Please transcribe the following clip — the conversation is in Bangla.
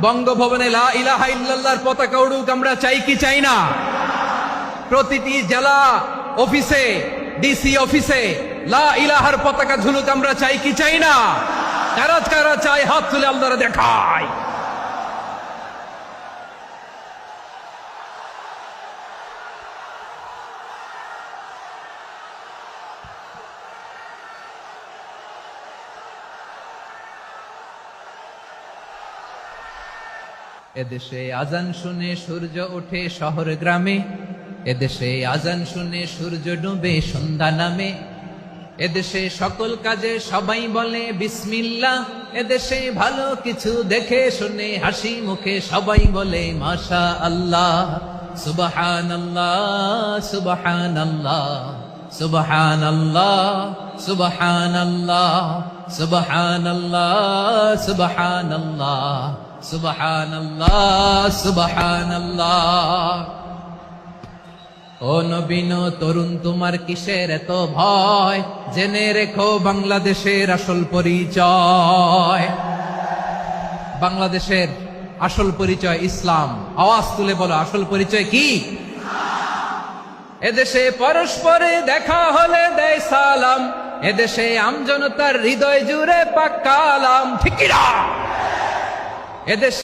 বঙ্গভবনে লা ইলাহা ইল্লাল্লাহর পতাকা উড়ুক, আমরা চাই কি চাই না? প্রতিটি জেলা অফিসে, ডিসি অফিসে লা ইলাহার পতাকা ঝুলুক, আমরা চাই কি চাই না? কারা কারা চাই হাত তুলে আল্লাহরে দেখায়। এদেশে আজান শুনে সূর্য ওঠে শহর গ্রামে, এদেশে আজান শুনে সূর্য ডুবে সন্ধ্যা নামে, এদেশে সকল কাজে সবাই বলে বিসমিল্লাহ, এদেশে ভালো কিছু দেখে শুনে হাসি মুখে সবাই বলে মাশা আল্লাহ। সুবহানাল্লাহ সুবহানাল্লাহ সুবহানাল্লাহ সুবহানাল্লাহ সুবহানাল্লাহ সুবহানাল্লাহ সুবহানাল্লাহ সুবহানাল্লাহ। ও নবীন তরুণ, তোমার কিসের এত ভয়? জেনে রেখো বাংলাদেশের আসল পরিচয়। বাংলাদেশের আসল পরিচয় ইসলাম। আওয়াজ তুলে বলো, আসল পরিচয় কি? এদেশে পরস্পরে দেখা হলে দেয় সালাম, এদেশে আমজনতার হৃদয় জুড়ে পাক কালাম। ঠিক কি না? এদেশে